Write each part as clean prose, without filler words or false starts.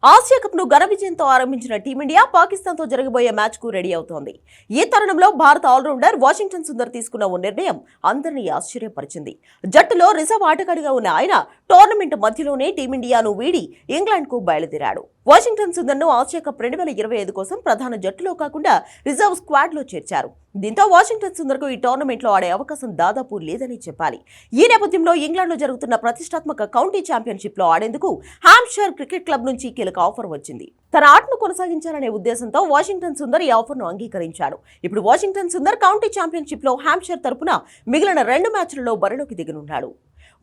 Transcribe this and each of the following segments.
Asia cup ను ఘన విజయంతో ఆరంభించిన టీమిండియా పాకిస్తాన్ తో జరగబోయే మ్యాచ్ కు రెడీ అవుతోంది. ఈ తరుణంలో భారత ఆల్రౌండర్ వాషింగ్టన్ సుందర్ తీసుకున్న ఓ నిర్ణయం అందరినీ ఆశ్చర్యపరిచింది. జట్టులో రిజర్వ్ ఆటగాడిగా ఉన్న ఆయన టోర్నమెంట్ మధ్యలోనే టీమిండియాను వీడి ఇంగ్లాండ్ కు బయలుదేరాడు. వాషింగ్టన్ సుందర్ ను ఆసియా కప్ 2025 కోసం ప్రధాన జట్టులో కాకుండా రిజర్వ్ స్క్వాడ్ లో చేర్చారు. దీంతో వాషింగ్టన్ సుందర్ కు ఈ టోర్నమెంట్ లో ఆడే అవకాశం దాదాపు లేదని చెప్పాలి. ఈ నేపథ్యంలో ఇంగ్లాండ్ లో జరుగుతున్న ప్రతిష్టాత్మక కౌంటీ ఛాంపియన్షిప్ లో ఆడేందుకు హ్యాంప్షైర్ క్రికెట్ క్లబ్ నుంచి కీలక ఆఫర్ వచ్చింది. తన ఆటను కొనసాగించాలనే ఉద్దేశంతో వాషింగ్టన్ సుందర్ ఈ ఆఫర్ ను అంగీకరించాడు. ఇప్పుడు వాషింగ్టన్ సుందర్ కౌంటీ ఛాంపియన్షిప్ లో హ్యాంప్షైర్ తరపున మిగిలిన 2 మ్యాచ్లలో బరిలోకి దిగనున్నాడు.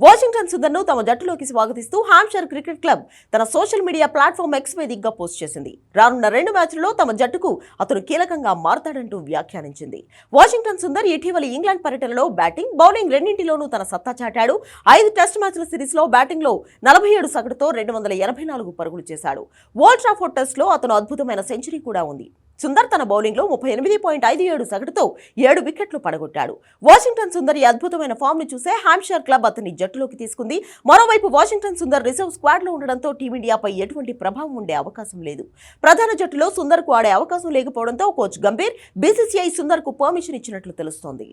వాషింగ్టన్ సుందర్ ను తమ జట్టులోకి స్వాగతిస్తూ హ్యాంప్షైర్ క్రికెట్ క్లబ్ తన సోషల్ మీడియా ప్లాట్ఫామ్ ఎక్స్ వేదికగా పోస్ట్ చేసింది. రానున్న 2 మ్యాచ్లలో తమ జట్టుకు అతను కీలకంగా మారతాడంటూ వ్యాఖ్యానించింది. వాషింగ్టన్ సుందర్ ఇటీవలి ఇంగ్లాండ్ పర్యటనలో బ్యాటింగ్, బౌలింగ్ రెండింటిలోనూ తన సత్తా చాటాడు. 5 టెస్ట్ మ్యాచ్ల సిరీస్ లో బ్యాటింగ్ లో 47 సగటుతో 284 పరుగులు చేశాడు. ఓల్డ్ ట్రాఫోర్డ్ టెస్ట్ లో అతను అద్భుతమైన సెంచరీ కూడా ఉంది. సుందర్ తన బౌలింగ్ లో 38.57 సగటుతో 7 వికెట్లు పడగొట్టాడు. వాషింగ్టన్ సుందర్ ఈ అద్భుతమైన ఫామ్ ను చూసే హ్యాంప్షైర్ క్లబ్ అతన్ని జట్టులోకి తీసుకుంది. మరోవైపు వాషింగ్టన్ సుందర్ రిజర్వ్ స్క్వాడ్ లో ఉండడంతో టీమిండియాపై ఎటువంటి ప్రభావం ఉండే అవకాశం లేదు. ప్రధాన జట్టులో సుందర్ కు ఆడే అవకాశం లేకపోవడంతో కోచ్ గంభీర్, బీసీసీఐ సుందర్ కు పర్మిషన్ ఇచ్చినట్లు తెలుస్తోంది.